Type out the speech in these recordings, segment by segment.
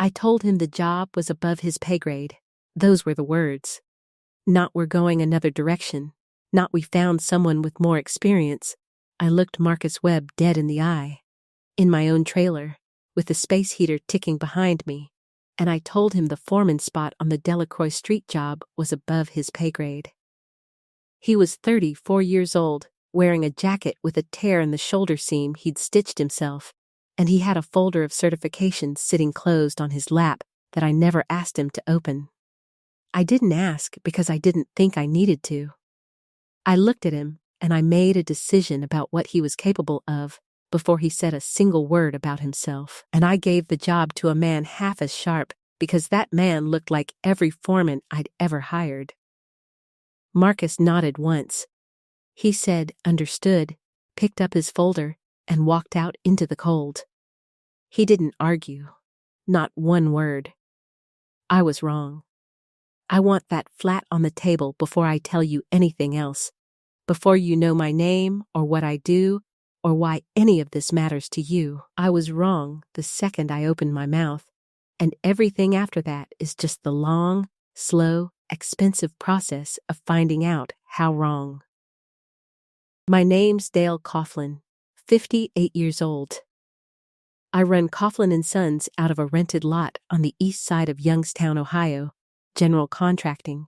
I told him the job was above his pay grade. Those were the words. Not we're going another direction. Not we found someone with more experience. I looked Marcus Webb dead in the eye. In my own trailer, with the space heater ticking behind me, and I told him the foreman spot on the Delacroix Street job was above his pay grade. He was 34 years old, wearing a jacket with a tear in the shoulder seam he'd stitched himself, and he had a folder of certifications sitting closed on his lap that I never asked him to open. I didn't ask because I didn't think I needed to. I looked at him, and I made a decision about what he was capable of before he said a single word about himself. And I gave the job to a man half as sharp because that man looked like every foreman I'd ever hired. Marcus nodded once. He said, understood, picked up his folder, and walked out into the cold. He didn't argue. Not one word. I was wrong. I want that flat on the table before I tell you anything else, before you know my name or what I do or why any of this matters to you. I was wrong the second I opened my mouth, and everything after that is just the long, slow, expensive process of finding out how wrong. My name's Dale Coughlin, 58 years old. I run Coughlin & Sons out of a rented lot on the east side of Youngstown, Ohio, general contracting,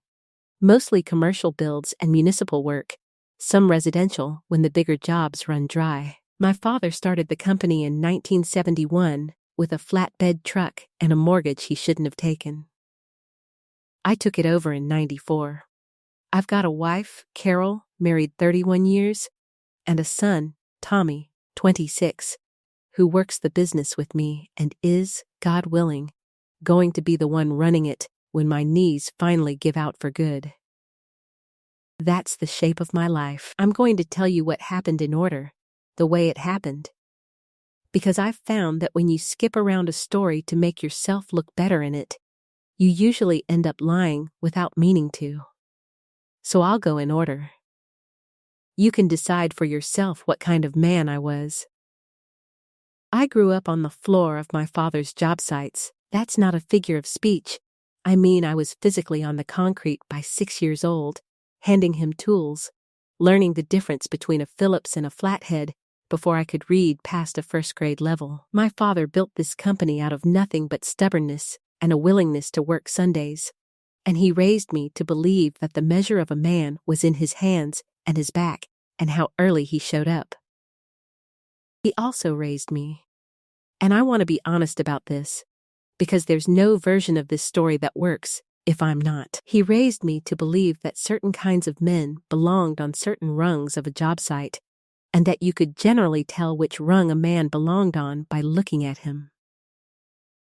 mostly commercial builds and municipal work, some residential when the bigger jobs run dry. My father started the company in 1971 with a flatbed truck and a mortgage he shouldn't have taken. I took it over in '94. I've got a wife, Carol, married 31 years, and a son, Tommy, 26, who works the business with me and is, God willing, going to be the one running it when my knees finally give out for good. That's the shape of my life. I'm going to tell you what happened in order, the way it happened. Because I've found that when you skip around a story to make yourself look better in it, you usually end up lying without meaning to. So I'll go in order. You can decide for yourself what kind of man I was. I grew up on the floor of my father's job sites. That's not a figure of speech. I mean, I was physically on the concrete by 6 years old, handing him tools, learning the difference between a Phillips and a flathead before I could read past a first-grade level. My father built this company out of nothing but stubbornness and a willingness to work Sundays, and he raised me to believe that the measure of a man was in his hands and his back and how early he showed up. He also raised me, and I want to be honest about this, because there's no version of this story that works if I'm not. He raised me to believe that certain kinds of men belonged on certain rungs of a job site, and that you could generally tell which rung a man belonged on by looking at him.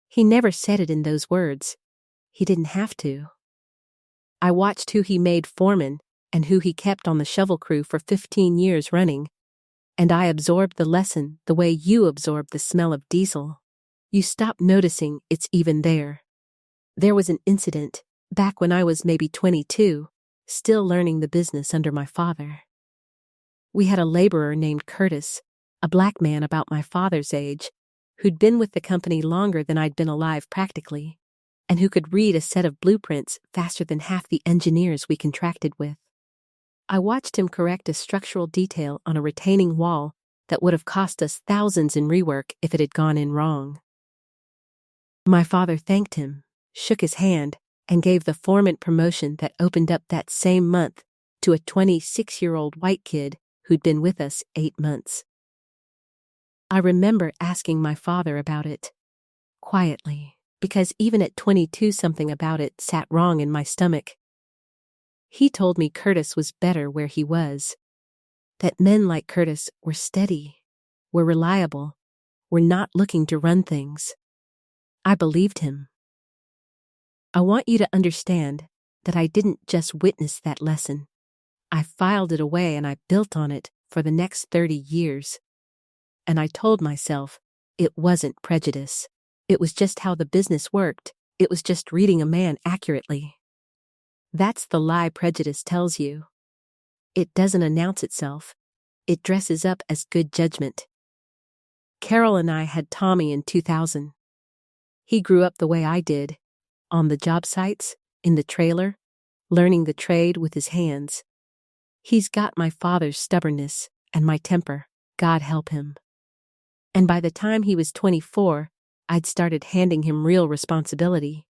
He never said it in those words. He didn't have to. I watched who he made foreman and who he kept on the shovel crew for 15 years running, and I absorbed the lesson the way you absorb the smell of diesel. You stop noticing it's even there. There was an incident, back when I was maybe 22, still learning the business under my father. We had a laborer named Curtis, a black man about my father's age, who'd been with the company longer than I'd been alive practically, and who could read a set of blueprints faster than half the engineers we contracted with. I watched him correct a structural detail on a retaining wall that would have cost us thousands in rework if it had gone in wrong. My father thanked him, shook his hand, and gave the foreman promotion that opened up that same month to a 26-year-old white kid who'd been with us 8 months. I remember asking my father about it, quietly, because even at 22 something about it sat wrong in my stomach. He told me Curtis was better where he was, that men like Curtis were steady, were reliable, were not looking to run things. I believed him. I want you to understand that I didn't just witness that lesson. I filed it away and I built on it for the next 30 years. And I told myself it wasn't prejudice. It was just how the business worked. It was just reading a man accurately. That's the lie prejudice tells you. It doesn't announce itself. It dresses up as good judgment. Carol and I had Tommy in 2000. He grew up the way I did, on the job sites, in the trailer, learning the trade with his hands. He's got my father's stubbornness and my temper, God help him. And by the time he was 24, I'd started handing him real responsibility.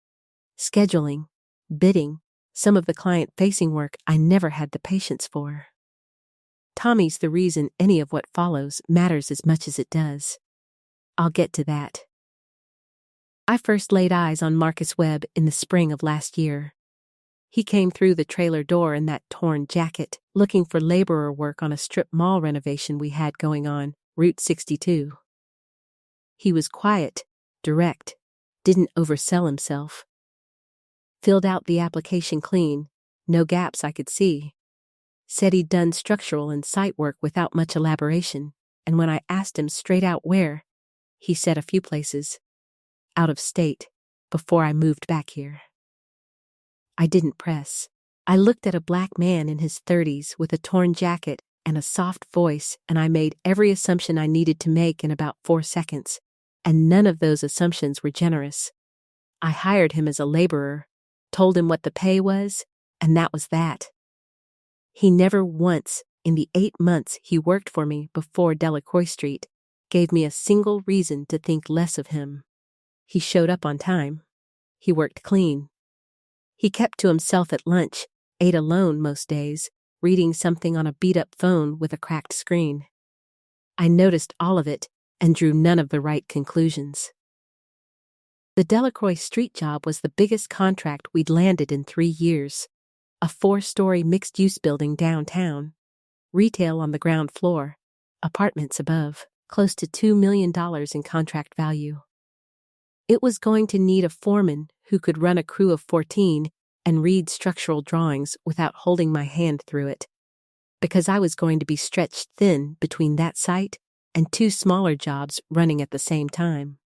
Scheduling, bidding, some of the client-facing work I never had the patience for. Tommy's the reason any of what follows matters as much as it does. I'll get to that. I first laid eyes on Marcus Webb in the spring of last year. He came through the trailer door in that torn jacket, looking for laborer work on a strip mall renovation we had going on, Route 62. He was quiet, direct, didn't oversell himself. Filled out the application clean, no gaps I could see. Said he'd done structural and site work without much elaboration, and when I asked him straight out where, he said a few places. Out of state, before I moved back here. I didn't press. I looked at a black man in his 30s with a torn jacket and a soft voice, and I made every assumption I needed to make in about 4 seconds, and none of those assumptions were generous. I hired him as a laborer, told him what the pay was, and that was that. He never once, in the 8 months he worked for me before Delacroix Street, gave me a single reason to think less of him. He showed up on time. He worked clean. He kept to himself at lunch, ate alone most days, reading something on a beat-up phone with a cracked screen. I noticed all of it and drew none of the right conclusions. The Delacroix Street job was the biggest contract we'd landed in 3 years. A 4-story mixed-use building downtown. Retail on the ground floor. Apartments above. Close to $2 million in contract value. It was going to need a foreman who could run a crew of 14 and read structural drawings without holding my hand through it. Because I was going to be stretched thin between that site and 2 smaller jobs running at the same time.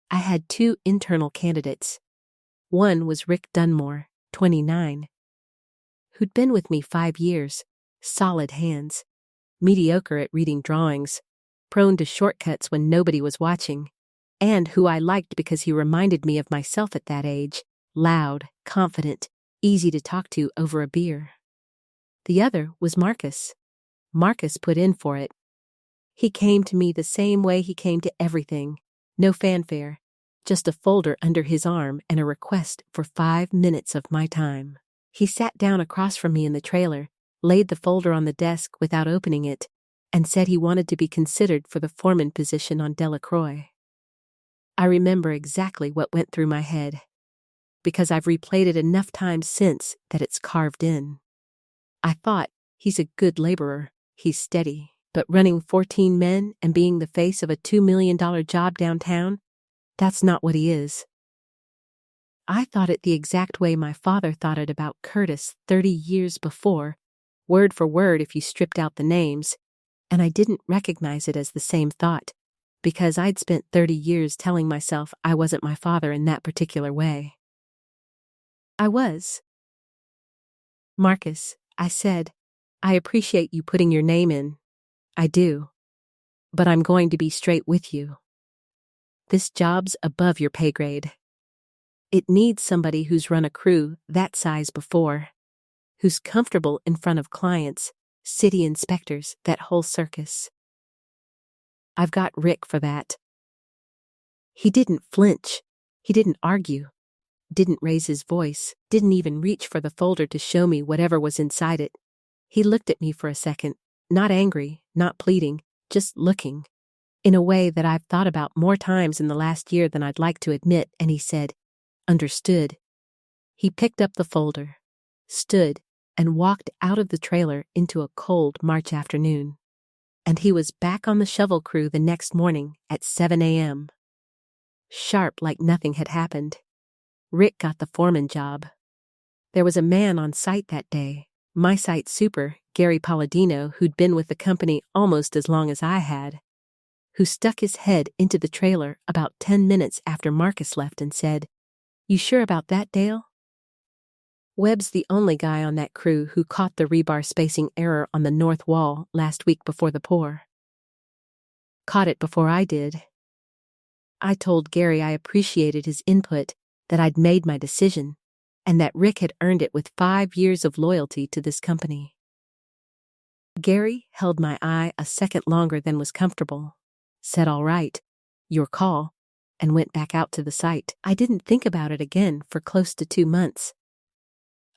I had 2 internal candidates. One was Rick Dunmore, 29, who'd been with me 5 years, solid hands, mediocre at reading drawings, prone to shortcuts when nobody was watching, and who I liked because he reminded me of myself at that age, loud, confident, easy to talk to over a beer. The other was Marcus. Marcus put in for it. He came to me the same way he came to everything, no fanfare, just a folder under his arm and a request for 5 minutes of my time. He sat down across from me in the trailer, laid the folder on the desk without opening it, and said he wanted to be considered for the foreman position on Delacroix. I remember exactly what went through my head, because I've replayed it enough times since that it's carved in. I thought, he's a good laborer, he's steady, but running 14 men and being the face of a $2 million job downtown, that's not what he is. I thought it the exact way my father thought it about Curtis 30 years before, word for word if you stripped out the names, and I didn't recognize it as the same thought, because I'd spent 30 years telling myself I wasn't my father in that particular way. I was. Marcus, I said, I appreciate you putting your name in. I do. But I'm going to be straight with you. This job's above your pay grade. It needs somebody who's run a crew that size before, who's comfortable in front of clients, city inspectors, that whole circus. I've got Rick for that. He didn't flinch. He didn't argue. Didn't raise his voice. Didn't even reach for the folder to show me whatever was inside it. He looked at me for a second, not angry, not pleading, just looking, in a way that I've thought about more times in the last year than I'd like to admit, and he said, "Understood." He picked up the folder, stood, and walked out of the trailer into a cold March afternoon. And he was back on the shovel crew the next morning at 7 a.m. Sharp like nothing had happened. Rick got the foreman job. There was a man on site that day, my site super, Gary Palladino, who'd been with the company almost as long as I had, who stuck his head into the trailer about 10 minutes after Marcus left and said, "You sure about that, Dale?" Webb's the only guy on that crew who caught the rebar spacing error on the north wall last week before the pour. Caught it before I did. I told Gary I appreciated his input, that I'd made my decision, and that Rick had earned it with 5 years of loyalty to this company. Gary held my eye a second longer than was comfortable, said all right, your call, and went back out to the site. I didn't think about it again for close to 2 months.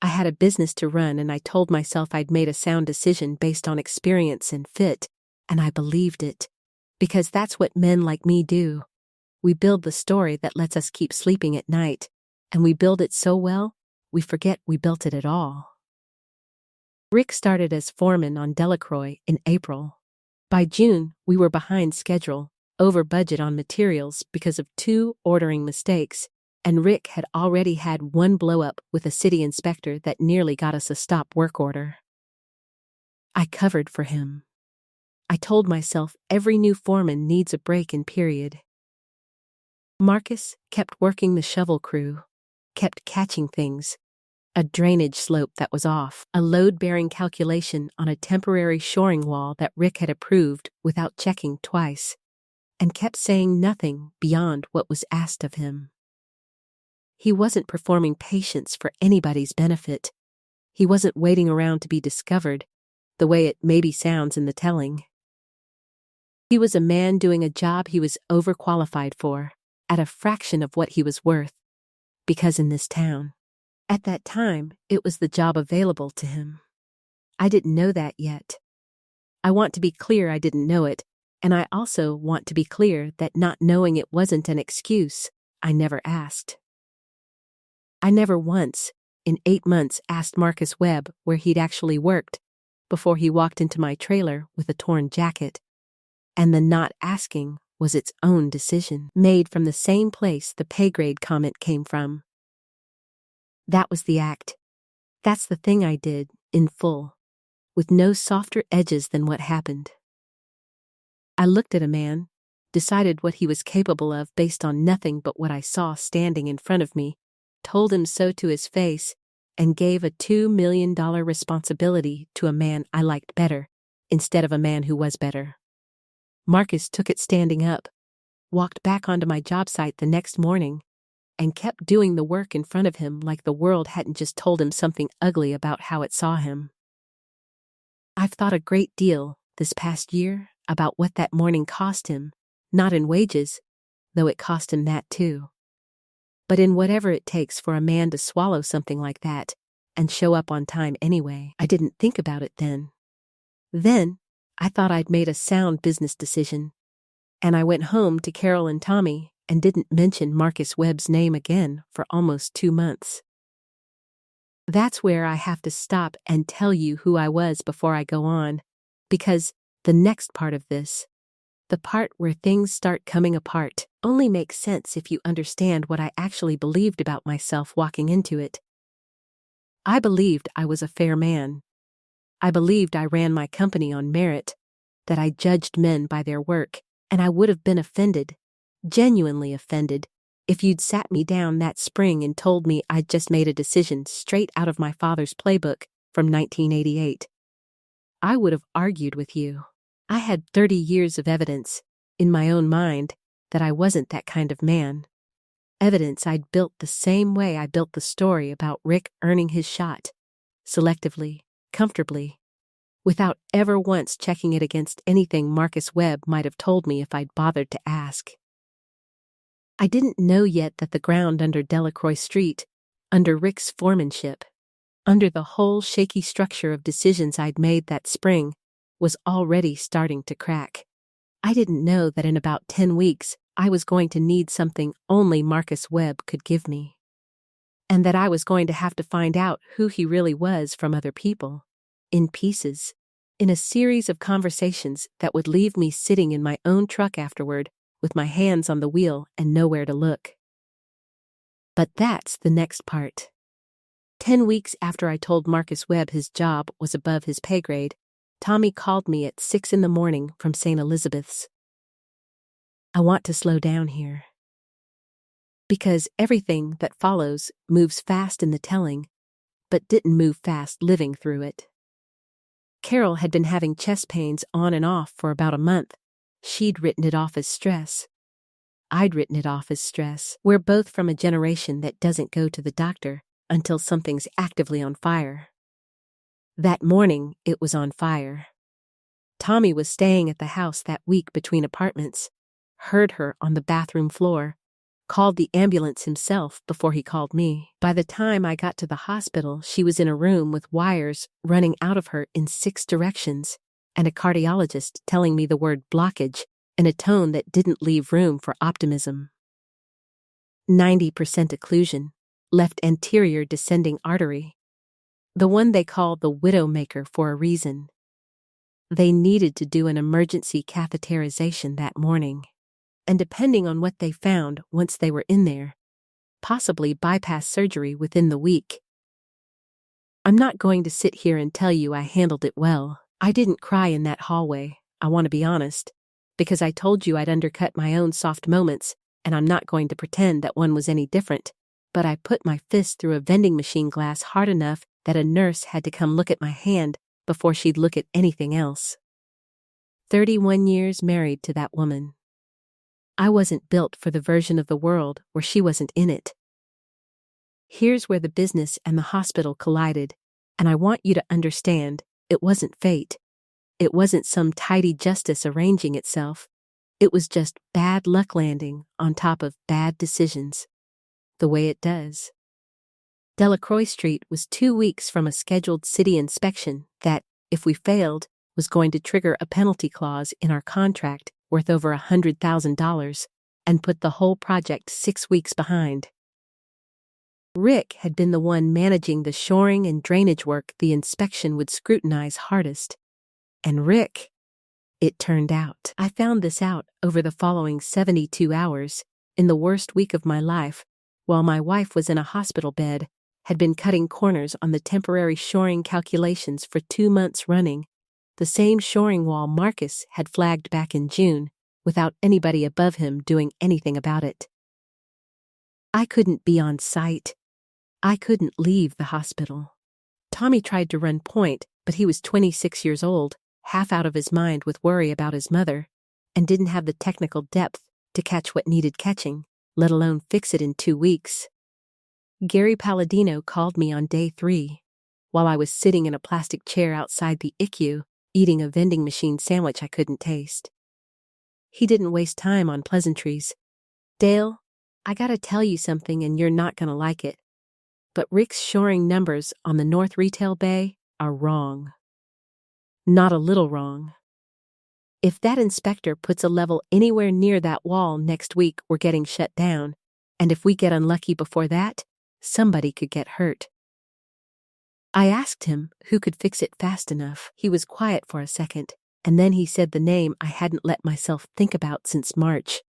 I had a business to run, and I told myself I'd made a sound decision based on experience and fit, and I believed it, because that's what men like me do. We build the story that lets us keep sleeping at night, and we build it so well, we forget we built it at all. Rick started as foreman on Delacroix in April. By June, we were behind schedule, over budget on materials because of 2 ordering mistakes, and Rick had already had 1 blow-up with a city inspector that nearly got us a stop work order. I covered for him. I told myself every new foreman needs a break in period. Marcus kept working the shovel crew, kept catching things. A drainage slope that was off, a load-bearing calculation on a temporary shoring wall that Rick had approved without checking twice, and kept saying nothing beyond what was asked of him. He wasn't performing patience for anybody's benefit. He wasn't waiting around to be discovered, the way it maybe sounds in the telling. He was a man doing a job he was overqualified for, at a fraction of what he was worth, because in this town, at that time, it was the job available to him. I didn't know that yet. I want to be clear I didn't know it, and I also want to be clear that not knowing it wasn't an excuse. I never asked. I never once, in 8 months, asked Marcus Webb where he'd actually worked before he walked into my trailer with a torn jacket. And the not asking was its own decision, made from the same place the Paygrade comment came from. That was the act. That's the thing I did, in full, with no softer edges than what happened. I looked at a man, decided what he was capable of based on nothing but what I saw standing in front of me, told him so to his face, and gave a $2 million responsibility to a man I liked better, instead of a man who was better. Marcus took it standing up, walked back onto my job site the next morning, and kept doing the work in front of him like the world hadn't just told him something ugly about how it saw him. I've thought a great deal this past year about what that morning cost him, not in wages, though it cost him that too, but in whatever it takes for a man to swallow something like that and show up on time anyway. I didn't think about it then. Then, I thought I'd made a sound business decision, and I went home to Carol and Tommy and didn't mention Marcus Webb's name again for almost 2 months. That's where I have to stop and tell you who I was before I go on, because the next part of this, the part where things start coming apart, only makes sense if you understand what I actually believed about myself walking into it. I believed I was a fair man. I believed I ran my company on merit, that I judged men by their work, and I would have been offended, genuinely offended, if you'd sat me down that spring and told me I'd just made a decision straight out of my father's playbook from 1988. I would have argued with you. I had 30 years of evidence, in my own mind, that I wasn't that kind of man. Evidence I'd built the same way I built the story about Rick earning his shot, selectively, comfortably, without ever once checking it against anything Marcus Webb might have told me if I'd bothered to ask. I didn't know yet that the ground under Delacroix Street, under Rick's foremanship, under the whole shaky structure of decisions I'd made that spring, was already starting to crack. I didn't know that in about 10 weeks I was going to need something only Marcus Webb could give me, and that I was going to have to find out who he really was from other people, in pieces, in a series of conversations that would leave me sitting in my own truck afterward, with my hands on the wheel and nowhere to look. But that's the next part. 10 weeks after I told Marcus Webb his job was above his pay grade, Tommy called me at 6 in the morning from St. Elizabeth's. I want to slow down here, because everything that follows moves fast in the telling, but didn't move fast living through it. Carol had been having chest pains on and off for about a month. She'd written it off as stress. I'd written it off as stress. We're both from a generation that doesn't go to the doctor until something's actively on fire. That morning, it was on fire. Tommy was staying at the house that week between apartments, heard her on the bathroom floor, called the ambulance himself before he called me. By the time I got to the hospital, she was in a room with wires running out of her in 6 directions, and a cardiologist telling me the word blockage in a tone that didn't leave room for optimism. 90% occlusion, left anterior descending artery. The one they call the widowmaker for a reason. They needed to do an emergency catheterization that morning. And depending on what they found once they were in there, possibly bypass surgery within the week. I'm not going to sit here and tell you I handled it well. I didn't cry in that hallway, I want to be honest, because I told you I'd undercut my own soft moments, and I'm not going to pretend that one was any different, but I put my fist through a vending machine glass hard enough that a nurse had to come look at my hand before she'd look at anything else. 31 years married to that woman. I wasn't built for the version of the world where she wasn't in it. Here's where the business and the hospital collided, and I want you to understand, it wasn't fate. It wasn't some tidy justice arranging itself. It was just bad luck landing on top of bad decisions. The way it does. Delacroix Street was 2 weeks from a scheduled city inspection that, if we failed, was going to trigger a penalty clause in our contract worth over $100,000 and put the whole project 6 weeks behind. Rick had been the one managing the shoring and drainage work the inspection would scrutinize hardest. And Rick, it turned out. I found this out over the following 72 hours, in the worst week of my life, while my wife was in a hospital bed, had been cutting corners on the temporary shoring calculations for 2 months running, the same shoring wall Marcus had flagged back in June, without anybody above him doing anything about it. I couldn't be on site. I couldn't leave the hospital. Tommy tried to run point, but he was 26 years old, half out of his mind with worry about his mother, and didn't have the technical depth to catch what needed catching, let alone fix it in 2 weeks. Gary Palladino called me on day 3, while I was sitting in a plastic chair outside the ICU, eating a vending machine sandwich I couldn't taste. He didn't waste time on pleasantries. Dale, I gotta tell you something and you're not gonna like it. But Rick's shoring numbers on the North Retail Bay are wrong. Not a little wrong. If that inspector puts a level anywhere near that wall next week, we're getting shut down, and if we get unlucky before that, somebody could get hurt. I asked him who could fix it fast enough. He was quiet for a second, and then he said the name I hadn't let myself think about since March.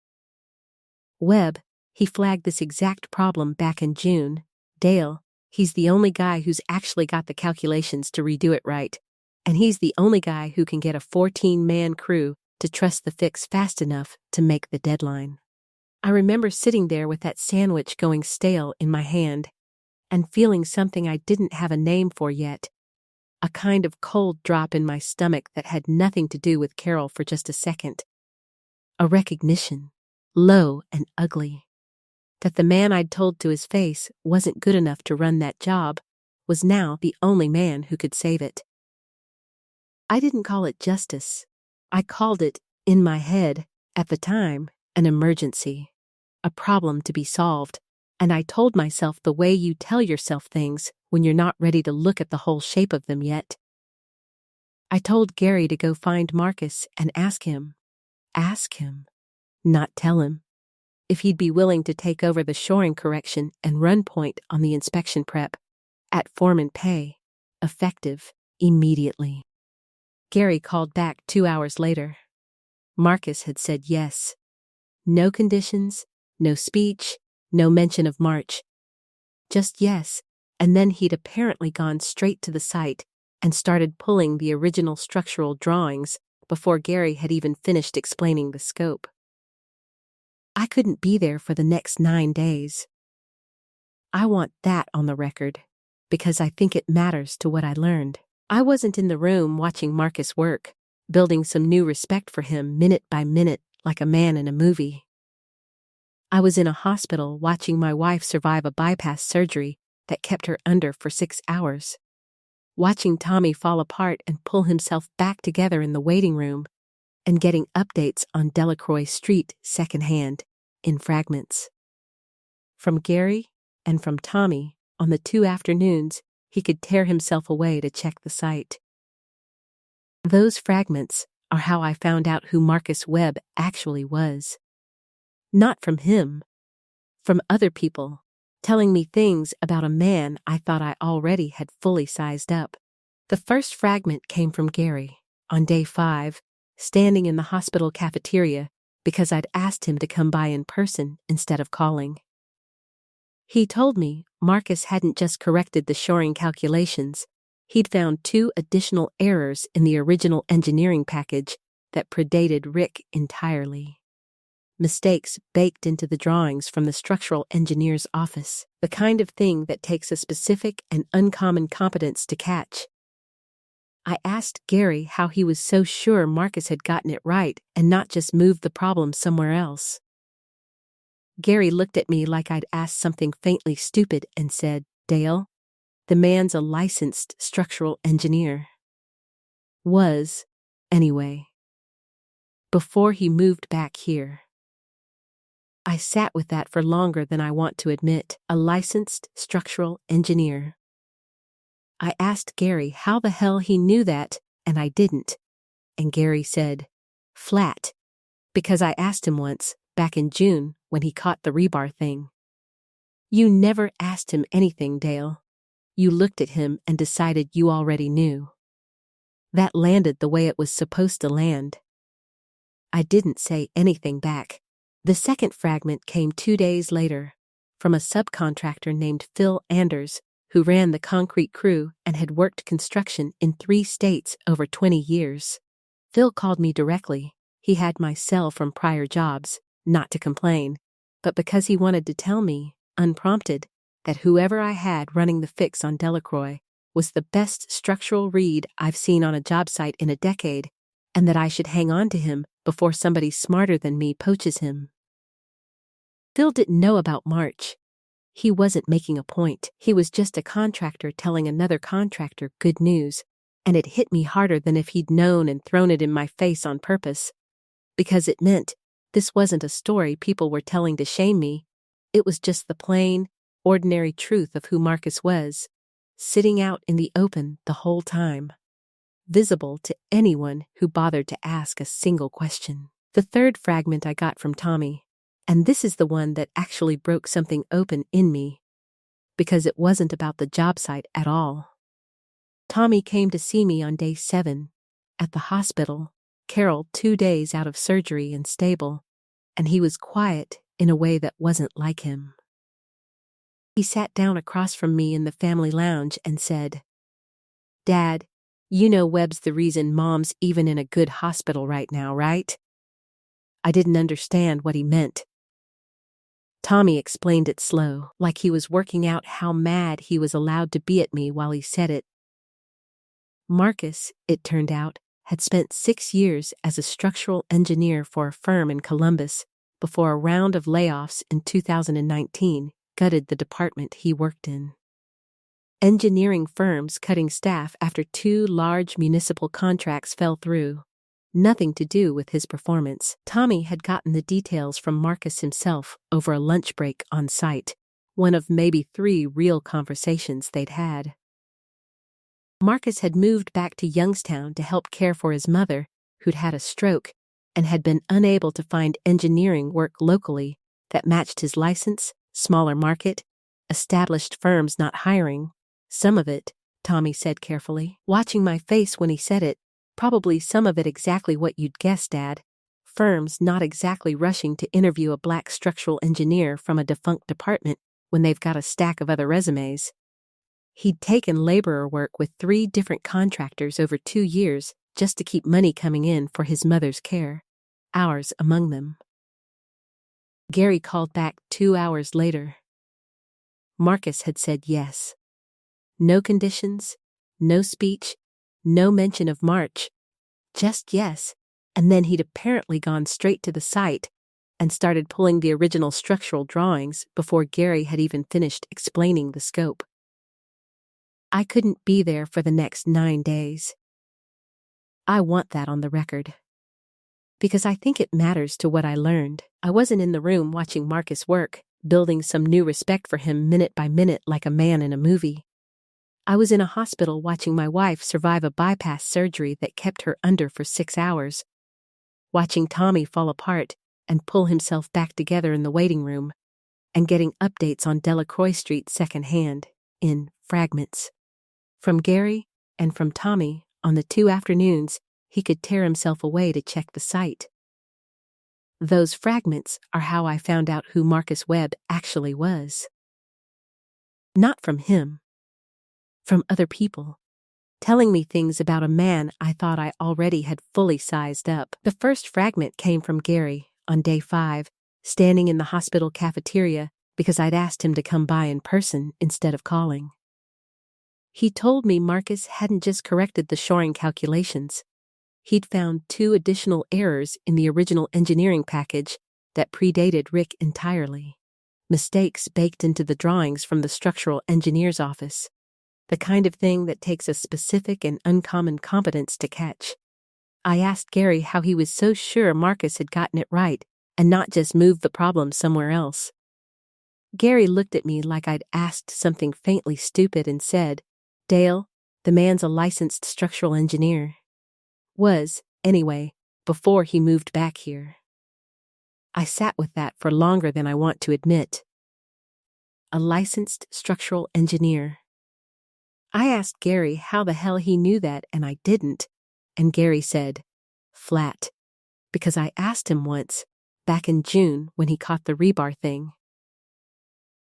Webb, he flagged this exact problem back in June. Dale, he's the only guy who's actually got the calculations to redo it right, and he's the only guy who can get a 14-man crew to trust the fix fast enough to make the deadline. I remember sitting there with that sandwich going stale in my hand, and feeling something I didn't have a name for yet, a kind of cold drop in my stomach that had nothing to do with Carol for just a second. A recognition, low and ugly, that the man I'd told to his face wasn't good enough to run that job was now the only man who could save it. I didn't call it justice. I called it, in my head, at the time, an emergency, a problem to be solved. And I told myself the way you tell yourself things when you're not ready to look at the whole shape of them yet. I told Gary to go find Marcus and ask him, not tell him, if he'd be willing to take over the shoring correction and run point on the inspection prep, at foreman pay, effective, immediately. Gary called back 2 hours later. Marcus had said yes. No conditions, no speech, no mention of March. Just yes, and then he'd apparently gone straight to the site and started pulling the original structural drawings before Gary had even finished explaining the scope. I couldn't be there for the next 9 days. I want that on the record, because I think it matters to what I learned. I wasn't in the room watching Marcus work, building some new respect for him minute by minute like a man in a movie. I was in a hospital watching my wife survive a bypass surgery that kept her under for 6 hours. Watching Tommy fall apart and pull himself back together in the waiting room, and getting updates on Delacroix Street secondhand, in fragments. From Gary and from Tommy, on the 2 afternoons, he could tear himself away to check the site. Those fragments are how I found out who Marcus Webb actually was. Not from him, from other people, telling me things about a man I thought I already had fully sized up. The first fragment came from Gary, on day 5, standing in the hospital cafeteria because I'd asked him to come by in person instead of calling. He told me Marcus hadn't just corrected the shoring calculations, he'd found 2 additional errors in the original engineering package that predated Rick entirely. Mistakes baked into the drawings from the structural engineer's office, the kind of thing that takes a specific and uncommon competence to catch. I asked Gary how he was so sure Marcus had gotten it right and not just moved the problem somewhere else. Gary looked at me like I'd asked something faintly stupid and said, "Dale, the man's a licensed structural engineer." Was, anyway. Before he moved back here. I sat with that for longer than I want to admit, a licensed structural engineer. I asked Gary how the hell he knew that, and I didn't. And Gary said, "Flat," because I asked him once, back in June, when he caught the rebar thing. You never asked him anything, Dale. You looked at him and decided you already knew. That landed the way it was supposed to land. I didn't say anything back. The second fragment came 2 days later, from a subcontractor named Phil Anders, who ran the concrete crew and had worked construction in 3 states over 20 years. Phil called me directly. He had my cell from prior jobs, not to complain, but because he wanted to tell me, unprompted, that whoever I had running the fix on Delacroix was the best structural read I've seen on a job site in a decade, and that I should hang on to him before somebody smarter than me poaches him. Phil didn't know about March. He wasn't making a point. He was just a contractor telling another contractor good news, and it hit me harder than if he'd known and thrown it in my face on purpose. Because it meant this wasn't a story people were telling to shame me. It was just the plain, ordinary truth of who Marcus was, sitting out in the open the whole time, visible to anyone who bothered to ask a single question. The third fragment I got from Tommy, and this is the one that actually broke something open in me, because it wasn't about the job site at all. Tommy came to see me on day 7, at the hospital, Carol 2 days out of surgery and stable, and he was quiet in a way that wasn't like him. He sat down across from me in the family lounge and said, "Dad, you know Webb's the reason Mom's even in a good hospital right now, right?" I didn't understand what he meant. Tommy explained it slow, like he was working out how mad he was allowed to be at me while he said it. Marcus, it turned out, had spent 6 years as a structural engineer for a firm in Columbus before a round of layoffs in 2019 gutted the department he worked in. Engineering firms cutting staff after 2 large municipal contracts fell through. Nothing to do with his performance. Tommy had gotten the details from Marcus himself over a lunch break on site, one of maybe 3 real conversations they'd had. Marcus had moved back to Youngstown to help care for his mother, who'd had a stroke, and had been unable to find engineering work locally that matched his license, smaller market, established firms not hiring. Some of it, Tommy said carefully, watching my face when he said it, probably some of it exactly what you'd guess, Dad. Firms not exactly rushing to interview a black structural engineer from a defunct department when they've got a stack of other resumes. He'd taken laborer work with 3 different contractors over 2 years just to keep money coming in for his mother's care, ours among them. Gary called back 2 hours later. Marcus had said yes. No conditions, no speech, no mention of March, just yes, and then he'd apparently gone straight to the site, and started pulling the original structural drawings before Gary had even finished explaining the scope. I couldn't be there for the next 9 days. I want that on the record, because I think it matters to what I learned. I wasn't in the room watching Marcus work, building some new respect for him minute by minute like a man in a movie. I was in a hospital watching my wife survive a bypass surgery that kept her under for 6 hours, watching Tommy fall apart and pull himself back together in the waiting room, and getting updates on Delacroix Street secondhand, in fragments. From Gary and from Tommy, on the 2 afternoons he could tear himself away to check the site. Those fragments are how I found out who Marcus Webb actually was. Not from him. From other people, telling me things about a man I thought I already had fully sized up. The first fragment came from Gary, on day 5, standing in the hospital cafeteria because I'd asked him to come by in person instead of calling. He told me Marcus hadn't just corrected the shoring calculations. He'd found 2 additional errors in the original engineering package that predated Rick entirely. Mistakes baked into the drawings from the structural engineer's office. The kind of thing that takes a specific and uncommon competence to catch. I asked Gary how he was so sure Marcus had gotten it right and not just moved the problem somewhere else. Gary looked at me like I'd asked something faintly stupid and said, "Dale, the man's a licensed structural engineer. Was, anyway, before he moved back here." I sat with that for longer than I want to admit. A licensed structural engineer. I asked Gary how the hell he knew that, and I didn't, and Gary said, flat, because I asked him once, back in June when he caught the rebar thing.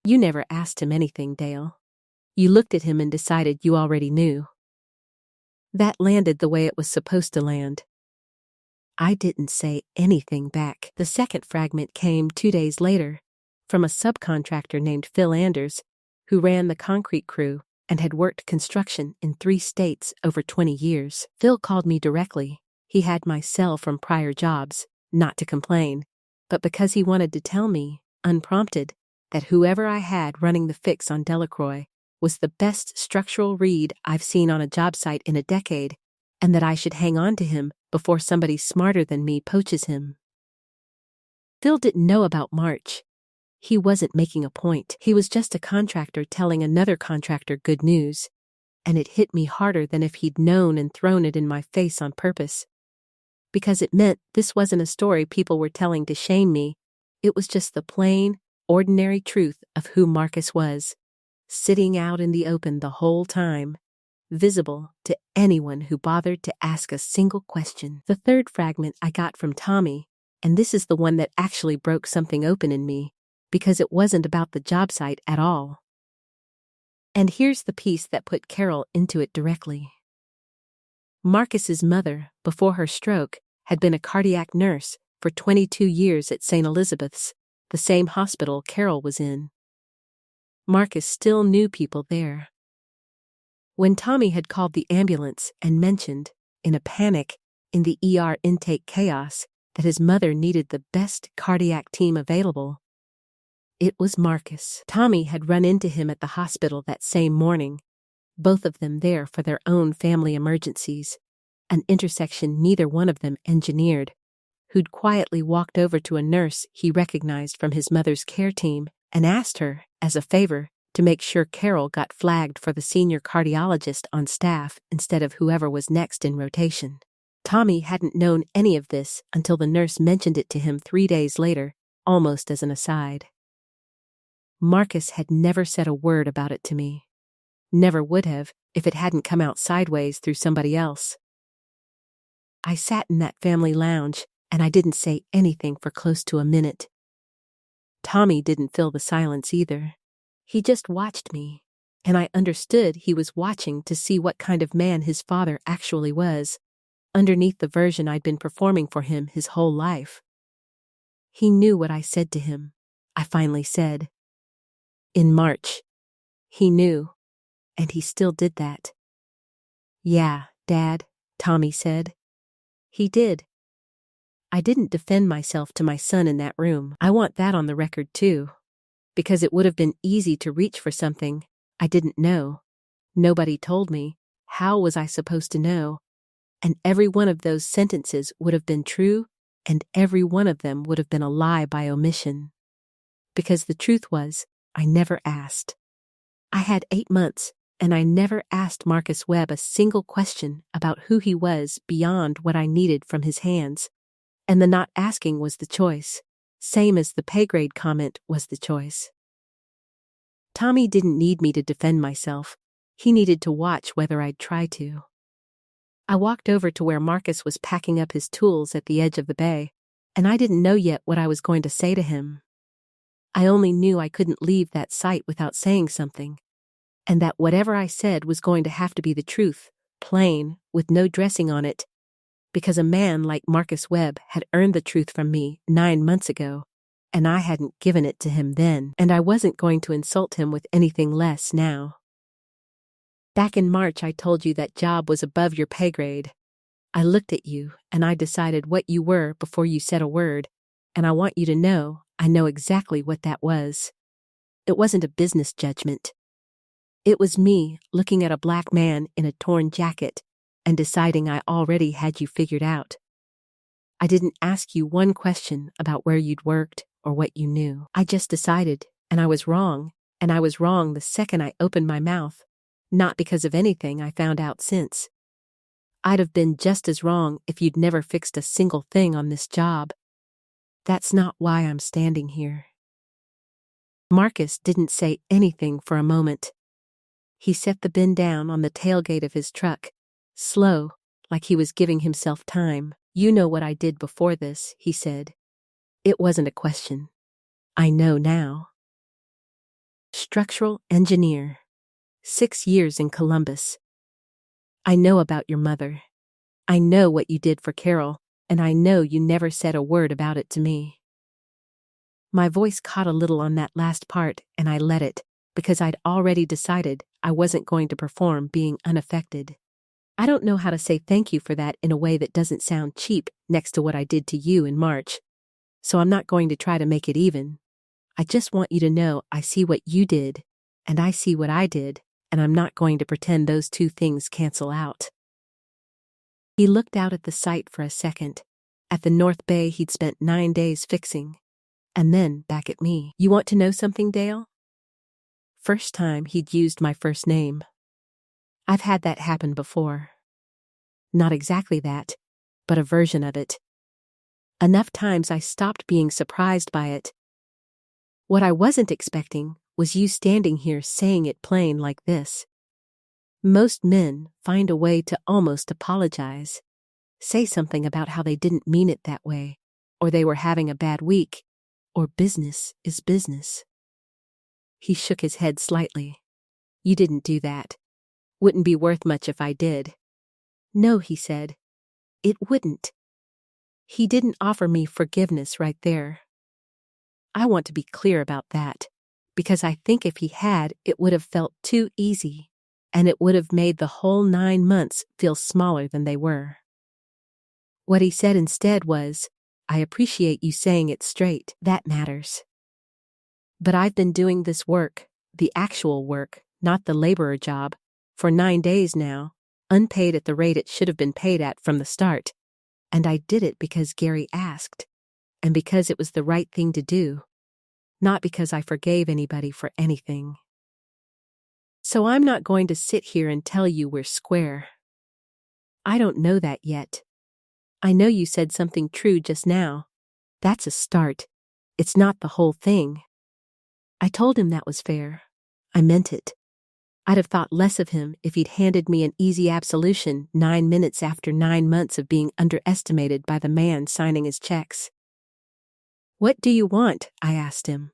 You never asked him anything, Dale. You looked at him and decided you already knew. That landed the way it was supposed to land. I didn't say anything back. The second fragment came 2 days later, from a subcontractor named Phil Anders, who ran the concrete crew and had worked construction in 3 states over 20 years. Phil called me directly. He had my cell from prior jobs, not to complain, but because he wanted to tell me, unprompted, that whoever I had running the fix on Delacroix was the best structural read I've seen on a job site in a decade, and that I should hang on to him before somebody smarter than me poaches him. Phil didn't know about March. He wasn't making a point. He was just a contractor telling another contractor good news, and it hit me harder than if he'd known and thrown it in my face on purpose. Because it meant this wasn't a story people were telling to shame me, it was just the plain, ordinary truth of who Marcus was, sitting out in the open the whole time, visible to anyone who bothered to ask a single question. The third fragment I got from Tommy, and this is the one that actually broke something open in me, because it wasn't about the job site at all. And here's the piece that put Carol into it directly. Marcus's mother, before her stroke, had been a cardiac nurse for 22 years at St. Elizabeth's, the same hospital Carol was in. Marcus still knew people there. When Tommy had called the ambulance and mentioned, in a panic, in the ER intake chaos, that his mother needed the best cardiac team available, it was Marcus. Tommy had run into him at the hospital that same morning, both of them there for their own family emergencies, an intersection neither one of them engineered, who'd quietly walked over to a nurse he recognized from his mother's care team and asked her, as a favor, to make sure Carol got flagged for the senior cardiologist on staff instead of whoever was next in rotation. Tommy hadn't known any of this until the nurse mentioned it to him 3 days later, almost as an aside. Marcus had never said a word about it to me. Never would have if it hadn't come out sideways through somebody else. I sat in that family lounge, and I didn't say anything for close to a minute. Tommy didn't fill the silence either. He just watched me, and I understood he was watching to see what kind of man his father actually was, underneath the version I'd been performing for him his whole life. He knew what I said to him, I finally said. In March. He knew, and he still did that. Yeah, Dad, Tommy said. He did. I didn't defend myself to my son in that room. I want that on the record too. Because it would have been easy to reach for something I didn't know. Nobody told me. How was I supposed to know? And every one of those sentences would have been true, and every one of them would have been a lie by omission. Because the truth was, I never asked. I had 8 months, and I never asked Marcus Webb a single question about who he was beyond what I needed from his hands. And the not asking was the choice, same as the paygrade comment was the choice. Tommy didn't need me to defend myself. He needed to watch whether I'd try to. I walked over to where Marcus was packing up his tools at the edge of the bay, and I didn't know yet what I was going to say to him. I only knew I couldn't leave that site without saying something, and that whatever I said was going to have to be the truth, plain, with no dressing on it, because a man like Marcus Webb had earned the truth from me 9 months ago, and I hadn't given it to him then, and I wasn't going to insult him with anything less now. Back in March, I told you that job was above your pay grade. I looked at you, and I decided what you were before you said a word, and I want you to know I know exactly what that was. It wasn't a business judgment. It was me looking at a black man in a torn jacket and deciding I already had you figured out. I didn't ask you one question about where you'd worked or what you knew. I just decided, and I was wrong the second I opened my mouth, not because of anything I found out since. I'd have been just as wrong if you'd never fixed a single thing on this job. That's not why I'm standing here. Marcus didn't say anything for a moment. He set the bin down on the tailgate of his truck, slow, like he was giving himself time. You know what I did before this, he said. It wasn't a question. I know now. Structural engineer. 6 years in Columbus. I know about your mother. I know what you did for Carol, and I know you never said a word about it to me. My voice caught a little on that last part, and I let it, because I'd already decided I wasn't going to perform being unaffected. I don't know how to say thank you for that in a way that doesn't sound cheap next to what I did to you in March, so I'm not going to try to make it even. I just want you to know I see what you did, and I see what I did, and I'm not going to pretend those two things cancel out. He looked out at the site for a second, at the North Bay he'd spent 9 days fixing, and then back at me. You want to know something, Dale? First time he'd used my first name. I've had that happen before. Not exactly that, but a version of it. Enough times I stopped being surprised by it. What I wasn't expecting was you standing here saying it plain like this. Most men find a way to almost apologize, say something about how they didn't mean it that way, or they were having a bad week, or business is business. He shook his head slightly. You didn't do that. Wouldn't be worth much if I did. No, he said. It wouldn't. He didn't offer me forgiveness right there. I want to be clear about that, because I think if he had, it would have felt too easy, and it would have made the whole 9 months feel smaller than they were. What he said instead was, I appreciate you saying it straight. That matters. But I've been doing this work, the actual work, not the laborer job, for 9 days now, unpaid at the rate it should have been paid at from the start, and I did it because Gary asked, and because it was the right thing to do, not because I forgave anybody for anything. So I'm not going to sit here and tell you we're square. I don't know that yet. I know you said something true just now. That's a start. It's not the whole thing. I told him that was fair. I meant it. I'd have thought less of him if he'd handed me an easy absolution 9 minutes after 9 months of being underestimated by the man signing his checks. What do you want? I asked him.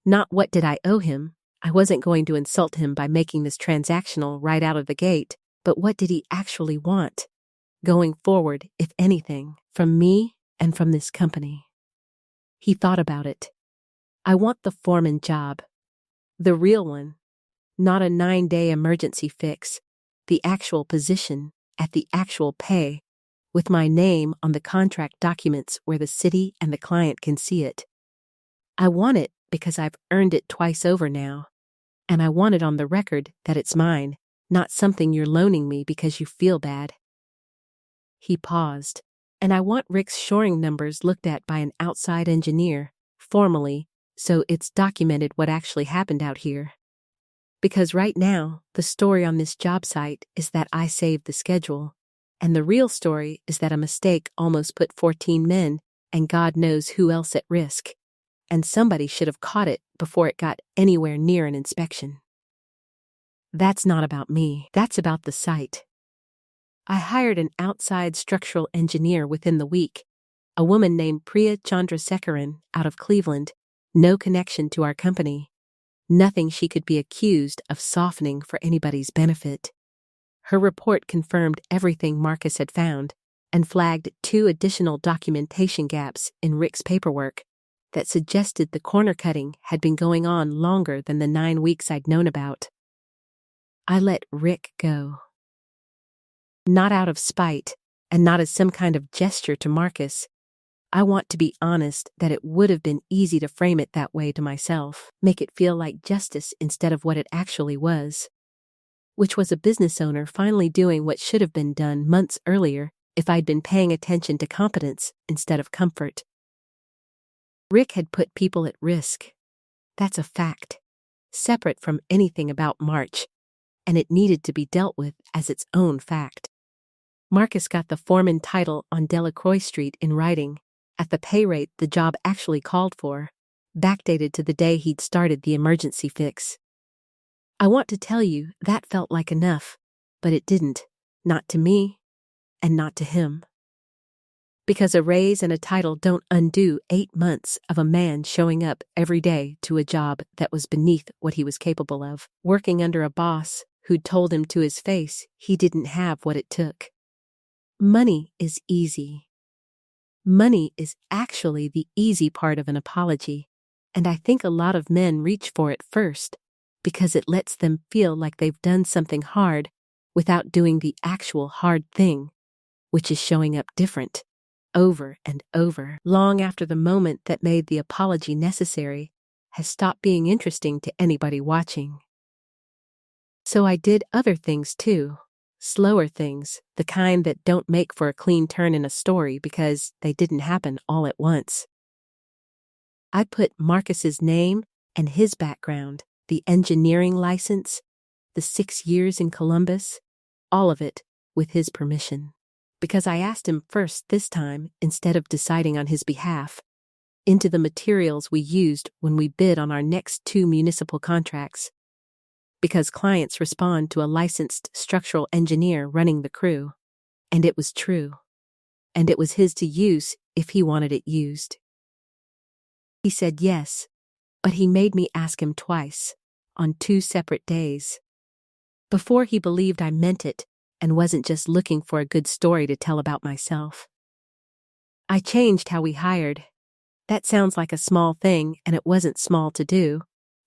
Not what did I owe him. I wasn't going to insult him by making this transactional right out of the gate, but what did he actually want? Going forward, if anything, from me and from this company. He thought about it. I want the foreman job. The real one. Not a 9-day emergency fix. The actual position, at the actual pay, with my name on the contract documents where the city and the client can see it. I want it because I've earned it twice over now, and I want it on the record that it's mine, not something you're loaning me because you feel bad." He paused. "And I want Rick's shoring numbers looked at by an outside engineer, formally, so it's documented what actually happened out here. Because right now, the story on this job site is that I saved the schedule, and the real story is that a mistake almost put 14 men and God knows who else at risk, and somebody should have caught it before it got anywhere near an inspection. That's not about me, that's about the site. I hired an outside structural engineer within the week, a woman named Priya Chandrasekaran out of Cleveland, no connection to our company. Nothing she could be accused of softening for anybody's benefit. Her report confirmed everything Marcus had found and flagged 2 additional documentation gaps in Rick's paperwork that suggested the corner cutting had been going on longer than the 9 weeks I'd known about. I let Rick go. Not out of spite, and not as some kind of gesture to Marcus. I want to be honest that it would have been easy to frame it that way to myself, make it feel like justice instead of what it actually was. Which was a business owner finally doing what should have been done months earlier if I'd been paying attention to competence instead of comfort. Rick had put people at risk. That's a fact, separate from anything about March, and it needed to be dealt with as its own fact. Marcus got the foreman title on Delacroix Street in writing, at the pay rate the job actually called for, backdated to the day he'd started the emergency fix. I want to tell you that felt like enough, but it didn't, not to me, and not to him. Because a raise and a title don't undo 8 months of a man showing up every day to a job that was beneath what he was capable of, working under a boss who'd told him to his face he didn't have what it took. Money is easy. Money is actually the easy part of an apology, and I think a lot of men reach for it first because it lets them feel like they've done something hard without doing the actual hard thing, which is showing up different, over and over, long after the moment that made the apology necessary has stopped being interesting to anybody watching. So I did other things too. Slower things, the kind that don't make for a clean turn in a story because they didn't happen all at once. I put Marcus's name and his background, the engineering license, the 6 years in Columbus, all of it with his permission. Because I asked him first this time instead of deciding on his behalf, into the materials we used when we bid on our next 2 municipal contracts. Because clients respond to a licensed structural engineer running the crew. And it was true. And it was his to use if he wanted it used. He said yes, but he made me ask him twice, on 2 separate days. Before he believed I meant it and wasn't just looking for a good story to tell about myself. I changed how we hired. That sounds like a small thing, and it wasn't small to do.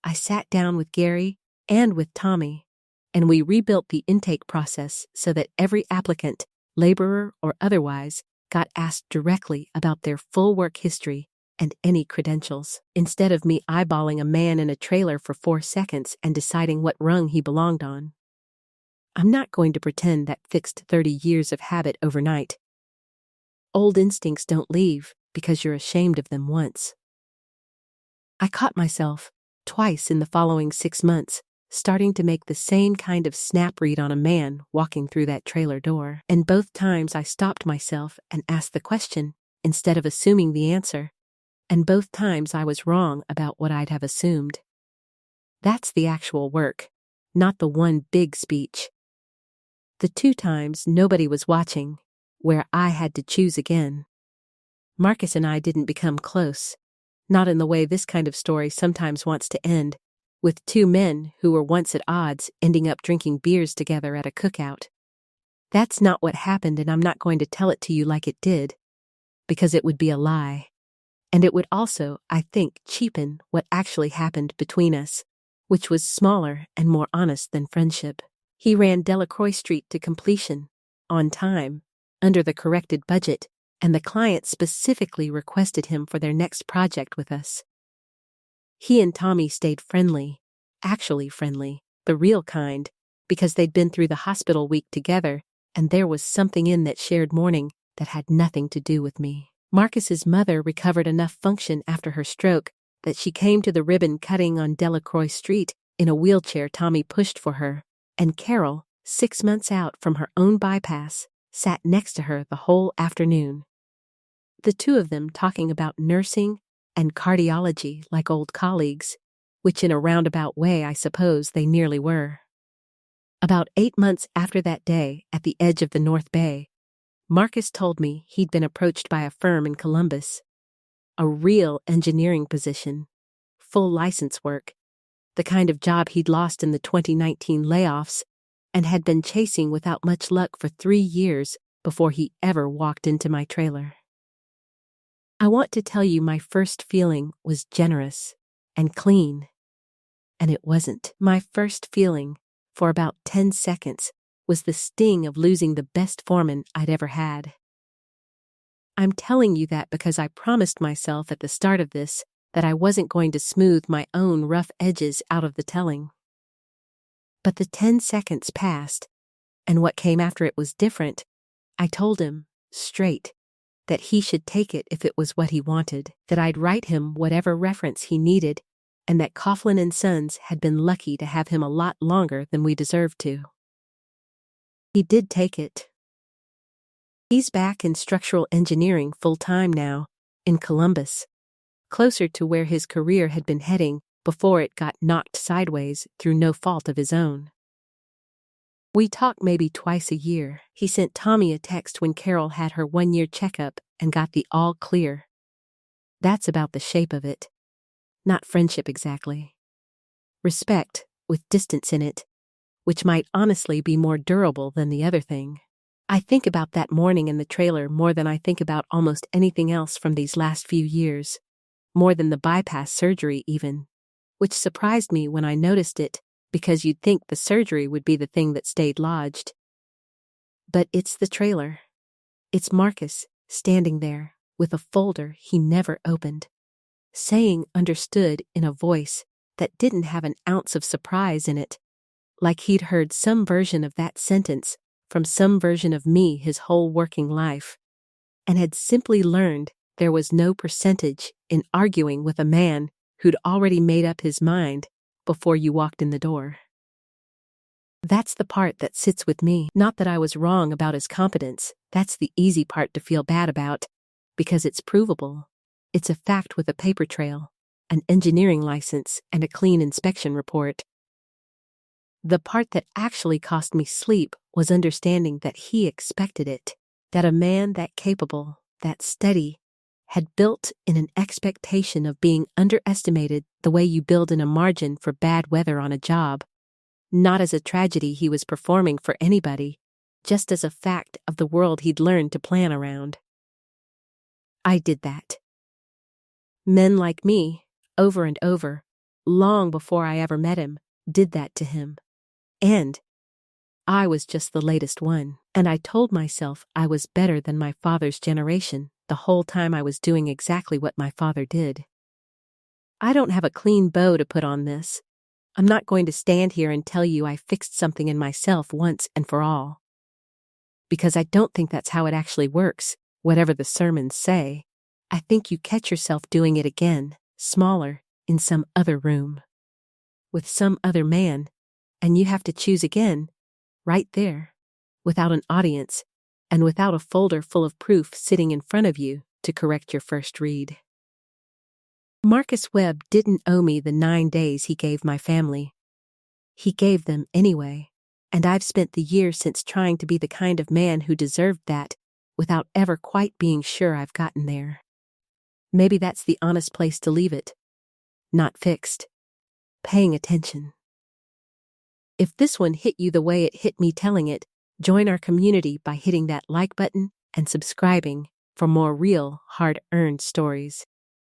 I sat down with Gary and with Tommy, and we rebuilt the intake process so that every applicant, laborer or otherwise, got asked directly about their full work history and any credentials, instead of me eyeballing a man in a trailer for 4 seconds and deciding what rung he belonged on. I'm not going to pretend that fixed 30 years of habit overnight. Old instincts don't leave because you're ashamed of them once. I caught myself, twice in the following 6 months, starting to make the same kind of snap read on a man walking through that trailer door, and both times I stopped myself and asked the question instead of assuming the answer, and both times I was wrong about what I'd have assumed. That's the actual work, not the one big speech. The 2 times nobody was watching, where I had to choose again. Marcus and I didn't become close, not in the way this kind of story sometimes wants to end, with 2 men who were once at odds ending up drinking beers together at a cookout. That's not what happened, and I'm not going to tell it to you like it did, because it would be a lie. And it would also, I think, cheapen what actually happened between us, which was smaller and more honest than friendship. He ran Delacroix Street to completion, on time, under the corrected budget, and the client specifically requested him for their next project with us. He and Tommy stayed friendly, actually friendly, the real kind, because they'd been through the hospital week together, and there was something in that shared morning that had nothing to do with me. Marcus's mother recovered enough function after her stroke that she came to the ribbon cutting on Delacroix Street in a wheelchair Tommy pushed for her, and Carol, 6 months out from her own bypass, sat next to her the whole afternoon. The two of them talking about nursing and cardiology like old colleagues, which in a roundabout way I suppose they nearly were. About 8 months after that day, at the edge of the North Bay, Marcus told me he'd been approached by a firm in Columbus. A real engineering position, full license work, the kind of job he'd lost in the 2019 layoffs and had been chasing without much luck for 3 years before he ever walked into my trailer. I want to tell you my first feeling was generous and clean. And it wasn't. My first feeling, for about 10 seconds, was the sting of losing the best foreman I'd ever had. I'm telling you that because I promised myself at the start of this that I wasn't going to smooth my own rough edges out of the telling. But the 10 seconds passed, and what came after it was different. I told him, straight, that he should take it if it was what he wanted, that I'd write him whatever reference he needed, and that Coughlin & Sons had been lucky to have him a lot longer than we deserved to. He did take it. He's back in structural engineering full-time now, in Columbus, closer to where his career had been heading before it got knocked sideways through no fault of his own. We talk maybe twice a year. He sent Tommy a text when Carol had her 1-year checkup and got the all clear. That's about the shape of it. Not friendship exactly. Respect, with distance in it, which might honestly be more durable than the other thing. I think about that morning in the trailer more than I think about almost anything else from these last few years, more than the bypass surgery even, which surprised me when I noticed it, because you'd think the surgery would be the thing that stayed lodged. But it's the trailer. It's Marcus, standing there, with a folder he never opened, saying understood in a voice that didn't have an ounce of surprise in it, like he'd heard some version of that sentence from some version of me his whole working life, and had simply learned there was no percentage in arguing with a man who'd already made up his mind before you walked in the door. That's the part that sits with me. Not that I was wrong about his competence. That's the easy part to feel bad about, because it's provable. It's a fact with a paper trail, an engineering license, and a clean inspection report. The part that actually cost me sleep was understanding that he expected it, that a man that capable, that steady, had built in an expectation of being underestimated the way you build in a margin for bad weather on a job, not as a tragedy he was performing for anybody, just as a fact of the world he'd learned to plan around. I did that. Men like me, over and over, long before I ever met him, did that to him. And I was just the latest one, and I told myself I was better than my father's generation the whole time I was doing exactly what my father did. I don't have a clean bow to put on this. I'm not going to stand here and tell you I fixed something in myself once and for all. Because I don't think that's how it actually works, whatever the sermons say. I think you catch yourself doing it again, smaller, in some other room, with some other man, and you have to choose again, right there, without an audience, and without a folder full of proof sitting in front of you to correct your first read. Marcus Webb didn't owe me the 9 days he gave my family. He gave them anyway, and I've spent the years since trying to be the kind of man who deserved that without ever quite being sure I've gotten there. Maybe that's the honest place to leave it. Not fixed. Paying attention. If this one hit you the way it hit me telling it, join our community by hitting that like button and subscribing for more real, hard-earned stories.